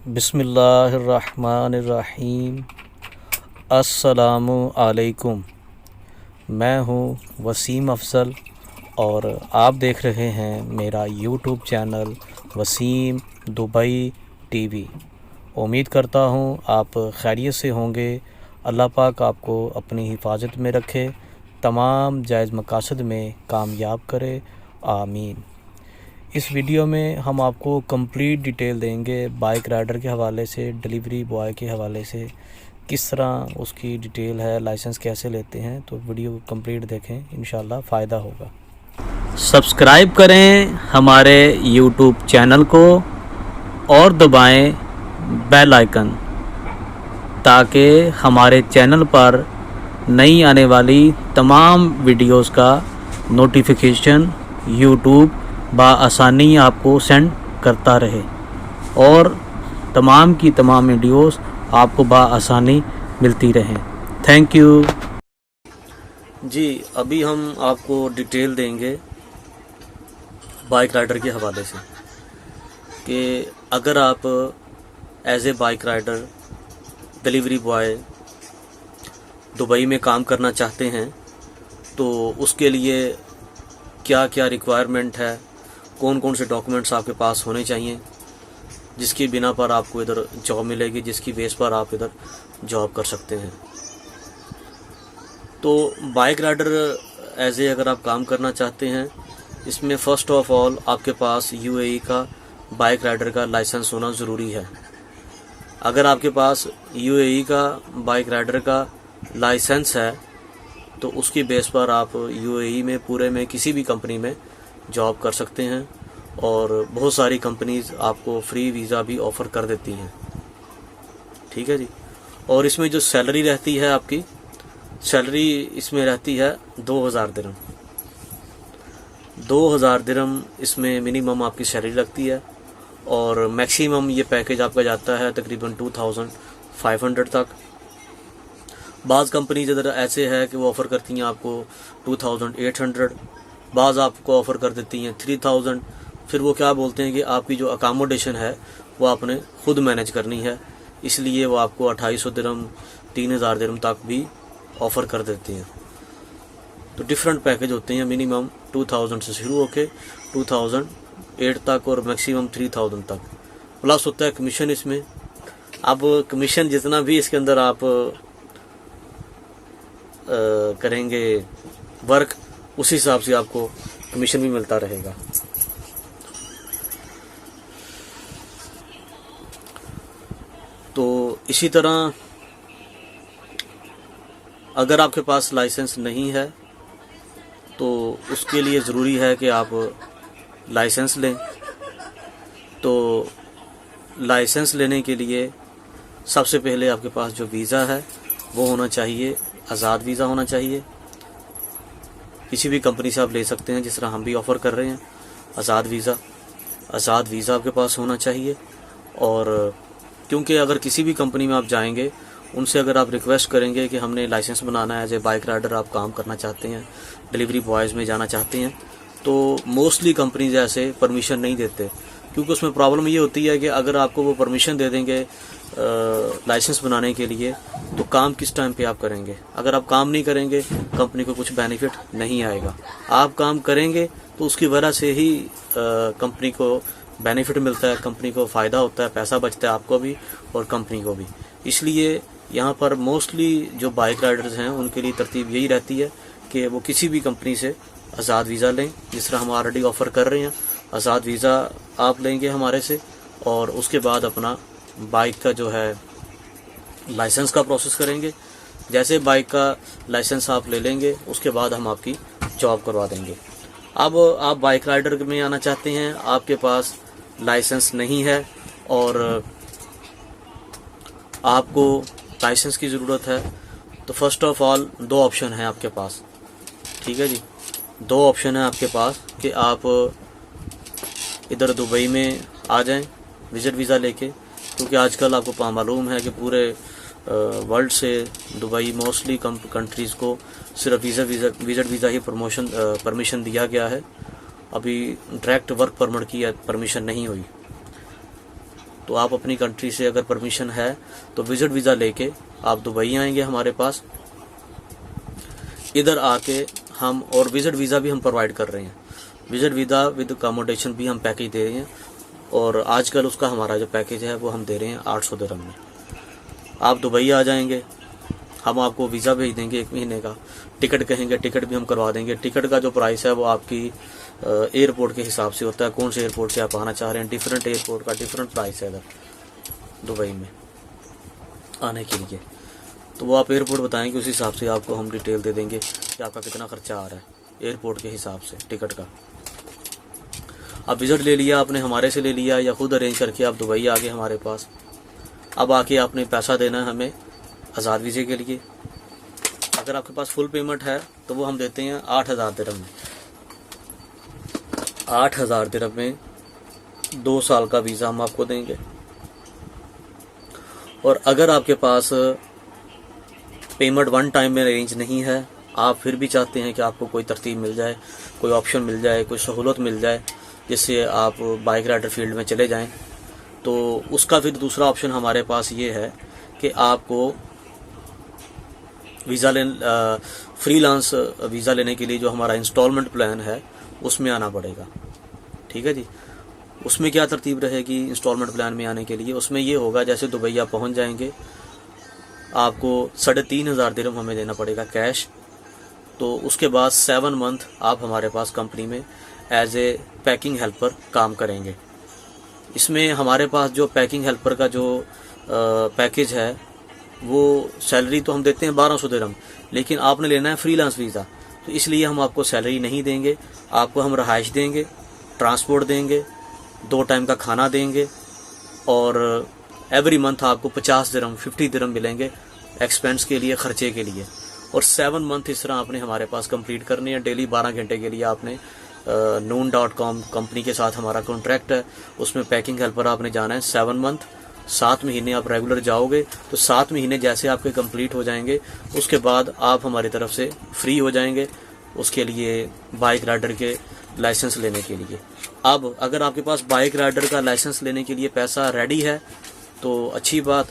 बिस्मिल्लाहिर्रहमानिर्रहीम। अस्सलामु अलैकुम। मैं हूँ वसीम अफ़ज़ल और आप देख रहे हैं मेरा YouTube channel Wasim Dubai TV. उम्मीद करता हूँ आप खैरियत से होंगे। अल्लाह पाक आपको अपनी हिफाजत में रखे, तमाम जायज़ मकासद में कामयाब करे, आमीन। इस वीडियो में हम आपको कंप्लीट डिटेल देंगे बाइक राइडर के हवाले से, डिलीवरी बॉय के हवाले से, किस तरह उसकी डिटेल है, लाइसेंस कैसे लेते हैं। तो वीडियो को कंप्लीट देखें, इंशाल्लाह फ़ायदा होगा। सब्सक्राइब करें हमारे यूट्यूब चैनल को और दबाएं बेल आइकन, ताकि हमारे चैनल पर नई आने वाली तमाम वीडियोस का नोटिफिकेशन यूट्यूब बआसानी आपको सेंड करता रहे और तमाम की तमाम वीडियोस आपको बआसानी मिलती रहें। थैंक यू जी। अभी हम आपको डिटेल देंगे बाइक राइडर के हवाले से कि अगर आप as a bike rider delivery boy Dubai में काम करना चाहते हैं तो उसके लिए क्या क्या रिक्वायरमेंट है, कौन कौन से डॉक्यूमेंट्स आपके पास होने चाहिए जिसकी बिना पर आपको इधर जॉब मिलेगी, जिसकी बेस पर आप इधर जॉब कर सकते हैं। तो बाइक राइडर एज ए अगर आप काम करना चाहते हैं, इसमें फ़र्स्ट ऑफ ऑल आपके पास यूएई का बाइक राइडर का लाइसेंस होना ज़रूरी है। अगर आपके पास यूएई का बाइक राइडर का लाइसेंस है तो उसकी बेस पर आप यूएई में पूरे में किसी भी कंपनी में जॉब कर सकते हैं और बहुत सारी कंपनीज आपको फ्री वीज़ा भी ऑफ़र कर देती हैं। ठीक है जी। और इसमें जो सैलरी रहती है, आपकी सैलरी इसमें रहती है 2000 दिरहम। 2000 दिरहम इसमें मिनिमम आपकी सैलरी लगती है और मैक्सिमम ये पैकेज आपका जाता है तकरीबन 2500 तक। बाज़ कंपनीज इधर ऐसे है कि वो ऑफ़र करती हैं आपको 2800, बाज़ आपको ऑफ़र कर देती हैं 3000। फिर वो क्या बोलते हैं कि आपकी जो अकामोडेशन है वो आपने खुद मैनेज करनी है, इसलिए वो आपको 2800 दिरहम 3000 दिरहम तक भी ऑफ़र कर देते हैं। तो डिफरेंट पैकेज होते हैं, मिनिमम 2000 से शुरू होके 2008 तक और मैक्सिमम 3000 तक। प्लस होता है कमीशन इसमें। अब कमीशन जितना भी इसके अंदर आप करेंगे वर्क, उसी हिसाब से आपको कमीशन भी मिलता रहेगा। तो इसी तरह अगर आपके पास लाइसेंस नहीं है तो उसके लिए ज़रूरी है कि आप लाइसेंस लें। तो लाइसेंस लेने के लिए सबसे पहले आपके पास जो वीज़ा है वो होना चाहिए, आज़ाद वीज़ा होना चाहिए। किसी भी कंपनी से आप ले सकते हैं, जिस तरह हम भी ऑफ़र कर रहे हैं आज़ाद वीज़ा। आज़ाद वीज़ा आपके पास होना चाहिए। और क्योंकि अगर किसी भी कंपनी में आप जाएंगे, उनसे अगर आप रिक्वेस्ट करेंगे कि हमने लाइसेंस बनाना है, एज ए बाइक राइडर आप काम करना चाहते हैं, डिलीवरी बॉयज़ में जाना चाहते हैं, तो मोस्टली कंपनीज ऐसे परमिशन नहीं देते। क्योंकि उसमें प्रॉब्लम ये होती है कि अगर आपको वो परमिशन दे देंगे लाइसेंस बनाने के लिए, तो काम किस टाइम पे आप करेंगे। अगर आप काम नहीं करेंगे, कंपनी को कुछ बेनिफिट नहीं आएगा। आप काम करेंगे तो उसकी वजह से ही कंपनी को बेनिफिट मिलता है, कंपनी को फ़ायदा होता है, पैसा बचता है आपको भी और कंपनी को भी। इसलिए यहाँ पर मोस्टली जो बाइक राइडर्स हैं उनके लिए तरतीब यही रहती है कि वो किसी भी कंपनी से आज़ाद वीज़ा लें, जिस तरह हम ऑलरेडी ऑफ़र कर रहे हैं। आज़ाद वीज़ा आप लेंगे हमारे से और उसके बाद अपना बाइक का जो है लाइसेंस का प्रोसेस करेंगे। जैसे बाइक का लाइसेंस आप ले लेंगे, उसके बाद हम आपकी जॉब करवा देंगे। अब आप बाइक राइडर में आना चाहते हैं, आपके पास लाइसेंस नहीं है और आपको लाइसेंस की ज़रूरत है, तो फर्स्ट ऑफ ऑल दो ऑप्शन हैं आपके पास। ठीक है जी, दो ऑप्शन है आपके पास कि आप इधर दुबई में आ जाएं विज़िट वीज़ा लेके, क्योंकि आजकल आपको मालूम है कि पूरे वर्ल्ड से दुबई मोस्टली कंट्रीज़ को सिर्फ विज़िट वीज़ा ही परमिशन दिया गया है। अभी डायरेक्ट वर्क परमिट की परमिशन नहीं हुई। तो आप अपनी कंट्री से अगर परमिशन है तो विजिट वीज़ा लेके आप दुबई आएंगे हमारे पास। इधर आके हम, और विजिट वीज़ा भी हम प्रोवाइड कर रहे हैं, विजिट वीज़ा विद अकोमोडेशन भी हम पैकेज दे रहे हैं। और आजकल उसका हमारा जो पैकेज है वो हम दे रहे हैं 800 दिरहम में। आप दुबई आ जाएंगे, हम आपको वीज़ा भेज देंगे 1 महीने का, टिकट कहेंगे टिकट भी हम करवा देंगे। टिकट का जो प्राइस है वो आपकी एयरपोर्ट के हिसाब से होता है, कौन से एयरपोर्ट से आप आना चाह रहे हैं। डिफरेंट एयरपोर्ट का डिफरेंट प्राइस है इधर दुबई में आने के लिए। तो वो आप एयरपोर्ट बताएंगे, उस हिसाब से आपको हम डिटेल दे देंगे कि आपका कितना खर्चा आ रहा है एयरपोर्ट के हिसाब से टिकट का। अब विज़िट ले लिया आपने, हमारे से ले लिया या खुद अरेंज करके आप दुबई आ गए हमारे पास। अब आके आपने पैसा देना है हमें आज़ाद वीज़े के लिए। अगर आपके पास फुल पेमेंट है तो वो हम देते हैं 8000 दिरहम में। 8000 दिरहम में 2 साल का वीज़ा हम आपको देंगे। और अगर आपके पास पेमेंट 1 टाइम में अरेंज नहीं है, आप फिर भी चाहते हैं कि आपको कोई तरतीब मिल जाए, कोई ऑप्शन मिल जाए, कोई सहूलत मिल जाए जिससे आप बाइक राइडर फील्ड में चले जाएं, तो उसका फिर दूसरा ऑप्शन हमारे पास ये है कि आपको वीज़ा फ्रीलांस वीज़ा लेने के लिए जो हमारा इंस्टॉलमेंट प्लान है उसमें आना पड़ेगा। ठीक है जी। उसमें क्या तरतीब रहेगी इंस्टॉलमेंट प्लान में आने के लिए? उसमें ये होगा, जैसे दुबई आप पहुँच जाएंगे, आपको 3500 दिरहम हमें देना पड़ेगा कैश। तो उसके बाद 7 मंथ आप हमारे पास कंपनी में एज ए पैकिंग हेल्पर काम करेंगे। इसमें हमारे पास जो पैकिंग हेल्पर का जो पैकेज है वो सैलरी तो हम देते हैं 1200 दिरहम, लेकिन आपने लेना है फ्रीलांस वीज़ा, तो इसलिए हम आपको सैलरी नहीं देंगे। आपको हम रहाइश देंगे, ट्रांसपोर्ट देंगे, 2 टाइम का खाना देंगे, और एवरी मंथ आपको 50 दिरहम 50 दिरहम मिलेंगे एक्सपेंस के लिए, ख़र्चे के लिए। और 7 मंथ इस तरह आपने हमारे पास कंप्लीट करनी है। डेली 12 घंटे के लिए आपने noon.com कंपनी के साथ हमारा कॉन्ट्रैक्ट है, उसमें पैकिंग हेल्पर आपने जाना है 7 मंथ। 7 महीने आप रेगुलर जाओगे, तो 7 महीने जैसे आपके कंप्लीट हो जाएंगे उसके बाद आप हमारी तरफ से फ्री हो जाएंगे उसके लिए, बाइक राइडर के लाइसेंस लेने के लिए। अब अगर आपके पास बाइक राइडर का लाइसेंस लेने के लिए पैसा रेडी है तो अच्छी बात,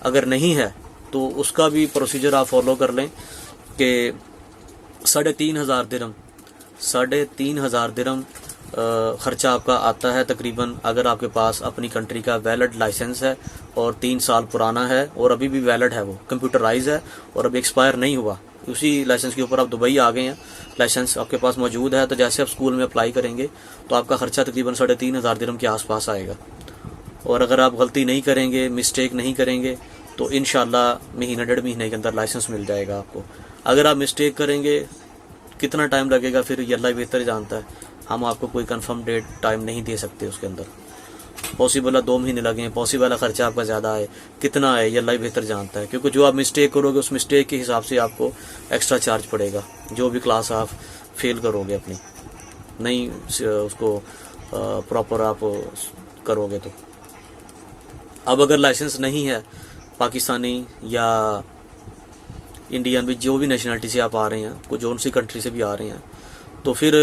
अगर नहीं है तो उसका भी प्रोसीजर आप फॉलो कर लें कि 3500 दिरहम 3500 दिरहम ख़र्चा आपका आता है तकरीबन। अगर आपके पास अपनी कंट्री का वैलिड लाइसेंस है और 3 साल पुराना है और अभी भी वैलिड है, वो कंप्यूटराइज है और अभी एक्सपायर नहीं हुआ, उसी लाइसेंस के ऊपर आप दुबई आ गए हैं, लाइसेंस आपके पास मौजूद है, तो जैसे आप स्कूल में अप्लाई करेंगे तो आपका ख़र्चा तकरीबन 3500 दिरहम के आसपास आएगा। और अगर आप गलती नहीं करेंगे, मिस्टेक नहीं करेंगे, तो इंशाल्लाह महीना 1.5 महीने के अंदर लाइसेंस मिल जाएगा आपको। अगर आप मिस्टेक करेंगे, कितना टाइम लगेगा फिर ये अल्लाह बेहतर जानता है, हम आपको कोई कंफर्म डेट टाइम नहीं दे सकते उसके अंदर। पॉसिबल है 2 महीने लगें, पॉसिबल है खर्चा आपका ज़्यादा है, कितना है ये अल्लाह बेहतर जानता है, क्योंकि जो आप मिस्टेक करोगे उस मिस्टेक के हिसाब से आपको एक्स्ट्रा चार्ज पड़ेगा, जो भी क्लास आप फेल करोगे अपनी, नहीं उसको प्रॉपर आप करोगे तो। अब अगर लाइसेंस नहीं है, पाकिस्तानी या इंडियन भी, जो भी नेशनलिटी से आप आ रहे हैं, कोई जो सी कंट्री से भी आ रहे हैं, तो फिर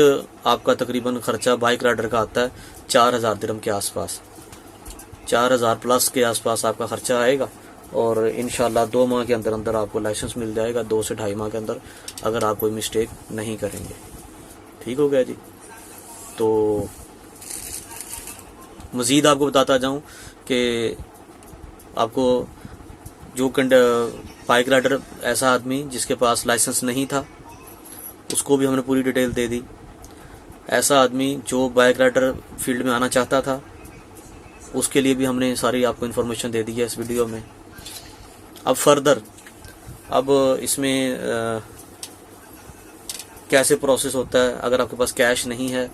आपका तकरीबन ख़र्चा बाइक राइडर का आता है 4000 दिरहम के आसपास, 4000 प्लस के आसपास आपका ख़र्चा आएगा। और इंशाल्लाह 2 माह के अंदर अंदर आपको लाइसेंस मिल जाएगा, 2 से 2.5 माह के अंदर, अगर आप कोई मिस्टेक नहीं करेंगे। ठीक हो गया जी। तो मज़ीद आपको बताता जाऊँ कि आपको जो बाइक राइडर, ऐसा आदमी जिसके पास लाइसेंस नहीं था उसको भी हमने पूरी डिटेल दे दी। ऐसा आदमी जो बाइक राइडर फील्ड में आना चाहता था उसके लिए भी हमने सारी आपको इन्फॉर्मेशन दे दी है इस वीडियो में। अब फर्दर, अब इसमें कैसे प्रोसेस होता है, अगर आपके पास कैश नहीं है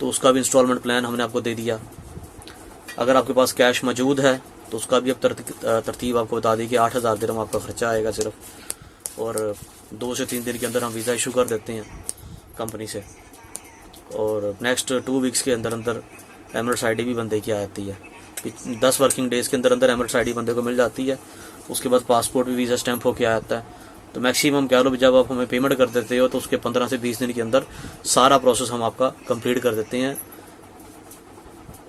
तो उसका भी इंस्टॉलमेंट प्लान हमने आपको दे दिया। अगर आपके पास कैश मौजूद है तो उसका भी अब तरतीब आपको बता दी कि 8000 दिरहम आपका ख़र्चा आएगा सिर्फ, और 2 से 3 दिन के अंदर हम वीज़ा इशू कर देते हैं कंपनी से, और नेक्स्ट 2 वीक्स के अंदर अंदर एमरेट्स आईडी भी बंदे की आ जाती है। 10 वर्किंग डेज़ के अंदर अंदर एमरेट्स आईडी बंदे को मिल जाती है। उसके बाद पासपोर्ट भी वीज़ा स्टैंप होकर आ जाता है। तो मैक्सिमम कह लो जब आप हमें पेमेंट कर देते हो तो उसके 15 से 20 दिन के अंदर सारा प्रोसेस हम आपका कंप्लीट कर देते हैं,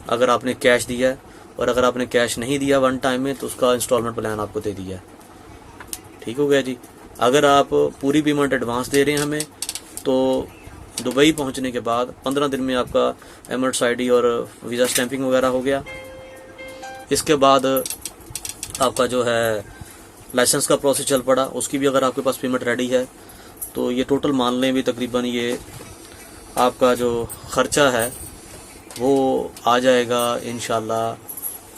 अगर आपने कैश दिया है। और अगर आपने कैश नहीं दिया वन टाइम में तो उसका इंस्टॉलमेंट प्लान आपको दे दिया है। ठीक हो गया जी। अगर आप पूरी पेमेंट एडवांस दे रहे हैं हमें तो दुबई पहुंचने के बाद 15 दिन में आपका एमिरेट्स आईडी और वीज़ा स्टैंपिंग वगैरह हो गया। इसके बाद आपका जो है लाइसेंस का प्रोसेस चल पड़ा, उसकी भी अगर आपके पास पेमेंट रेडी है तो ये टोटल मान लें भी तकरीबन ये आपका जो ख़र्चा है वो आ जाएगा इंशाल्लाह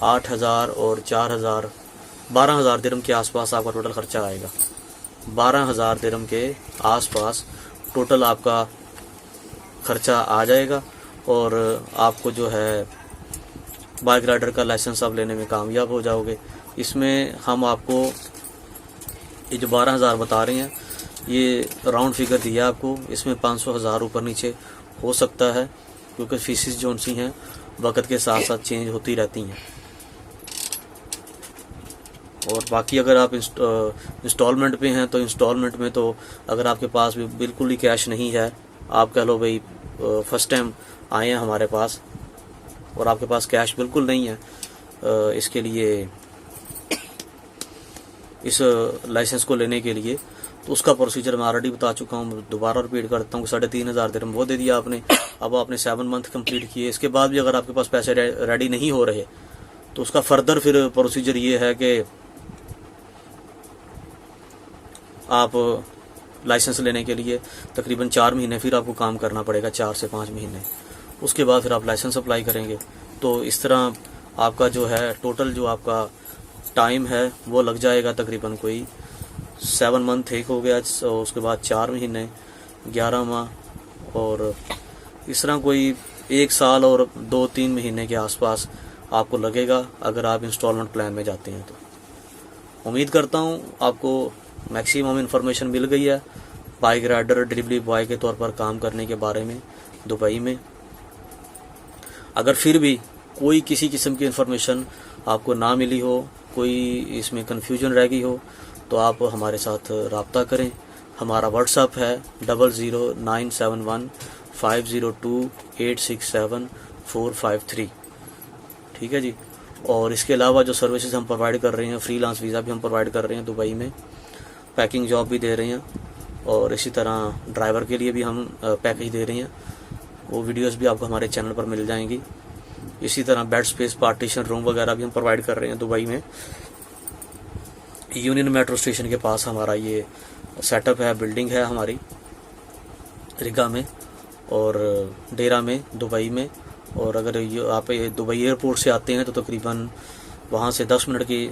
8,000 और 4,000 12,000 दिरहम के आसपास आपका टोटल ख़र्चा आएगा। 12,000 दिरहम के आसपास टोटल आपका ख़र्चा आ जाएगा और आपको जो है बाइक राइडर का लाइसेंस आप लेने में कामयाब हो जाओगे। इसमें हम आपको ये जो 12,000 बता रहे हैं ये राउंड फिगर दिया आपको, इसमें 500,000 ऊपर नीचे हो सकता है क्योंकि फीसिस जो सी हैं वक्त के साथ साथ चेंज होती रहती हैं। और बाकी अगर आप इंस्टॉलमेंट पे हैं तो इंस्टॉलमेंट में तो अगर आपके पास भी बिल्कुल ही कैश नहीं है, आप कह लो भाई फर्स्ट टाइम आए हैं हमारे पास और आपके पास कैश बिल्कुल नहीं है इसके लिए, इस लाइसेंस को लेने के लिए, तो उसका प्रोसीजर मैं ऑलरेडी बता चुका हूँ। दोबारा रिपीट करता हूँ। 3,500 दिरहम वो दे दिया आपने। अब आपने 7 मंथ कंप्लीट किए, इसके बाद भी अगर आपके पास पैसे रेडी नहीं हो रहे तो उसका फर्दर फिर प्रोसीजर ये है कि आप लाइसेंस लेने के लिए तकरीबन 4 महीने फिर आपको काम करना पड़ेगा, 4 से 5 महीने। उसके बाद फिर आप लाइसेंस अप्लाई करेंगे। तो इस तरह आपका जो है टोटल जो आपका टाइम है वो लग जाएगा तकरीबन कोई 7 मंथ एक हो गया, उसके बाद 4 महीने, 11 माह और इस तरह कोई 1 साल और 2-3 महीने के आसपास आपको लगेगा अगर आप इंस्टॉलमेंट प्लान में जाते हैं। तो उम्मीद करता हूँ आपको मैक्सिमम इन्फॉर्मेशन मिल गई है बाइक राइडर डिलीवरी बॉय के तौर पर काम करने के बारे में दुबई में। अगर फिर भी कोई किसी किस्म की इन्फॉर्मेशन आपको ना मिली हो, कोई इसमें कन्फ्यूजन रह गई हो तो आप हमारे साथ रब्ता करें। हमारा व्हाट्सअप है 00971502867453। ठीक है जी। और इसके अलावा जो सर्विसेज हम प्रोवाइड कर रहे हैं, फ्रीलांस वीज़ा भी हम प्रोवाइड कर रहे हैं दुबई में, पैकिंग जॉब भी दे रहे हैं और इसी तरह ड्राइवर के लिए भी हम पैकेज दे रहे हैं। वो वीडियोस भी आपको हमारे चैनल पर मिल जाएंगी। इसी तरह बेड स्पेस, पार्टीशन रूम वगैरह भी हम प्रोवाइड कर रहे हैं दुबई में। यूनियन मेट्रो स्टेशन के पास हमारा ये सेटअप है, बिल्डिंग है हमारी रिगा में और डेरा में दुबई में। और अगर आप दुबई एयरपोर्ट से आते हैं तो तकरीबन वहाँ से 10 मिनट की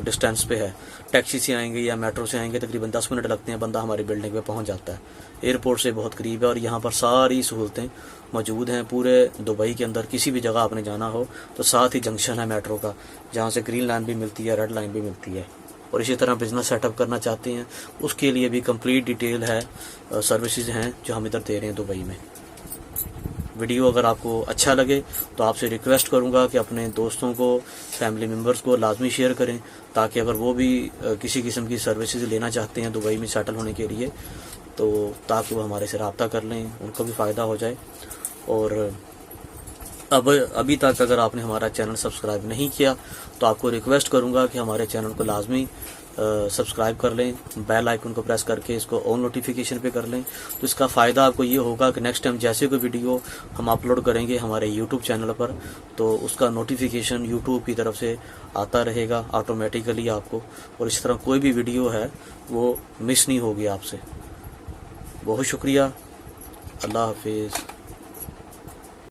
डिस्टेंस पे है। टैक्सी से आएंगे या मेट्रो से आएंगे तकरीबन 10 मिनट लगते हैं, बंदा हमारी बिल्डिंग पे पहुँच जाता है। एयरपोर्ट से बहुत करीब है और यहाँ पर सारी सहूलतें मौजूद हैं पूरे दुबई के अंदर। किसी भी जगह आपने जाना हो तो साथ ही जंक्शन है मेट्रो का, जहाँ से ग्रीन लाइन भी मिलती है, रेड लाइन भी मिलती है। और इसी तरह बिज़नेस सेटअप करना चाहते हैं उसके लिए भी कंप्लीट डिटेल है, सर्विसेज हैं जो हम इधर दे रहे हैं दुबई में। वीडियो अगर आपको अच्छा लगे तो आपसे रिक्वेस्ट करूंगा कि अपने दोस्तों को, फैमिली मेम्बर्स को लाजमी शेयर करें ताकि अगर वो भी किसी किस्म की सर्विसेज लेना चाहते हैं दुबई में सेटल होने के लिए तो ताकि वो हमारे से रब्ता कर लें, उनको भी फ़ायदा हो जाए। और अभी तक अगर आपने हमारा चैनल सब्सक्राइब नहीं किया तो आपको रिक्वेस्ट करूंगा कि हमारे चैनल को लाजमी सब्सक्राइब कर लें, बेल आइकन को प्रेस करके इसको ऑन नोटिफिकेशन पे कर लें। तो इसका फ़ायदा आपको ये होगा कि नेक्स्ट टाइम जैसे कोई वीडियो हम अपलोड करेंगे हमारे यूट्यूब चैनल पर तो उसका नोटिफिकेशन यूट्यूब की तरफ से आता रहेगा ऑटोमेटिकली आपको, और इस तरह कोई भी वीडियो है वो मिस नहीं होगी आपसे। बहुत शुक्रिया। अल्लाह हाफिज़।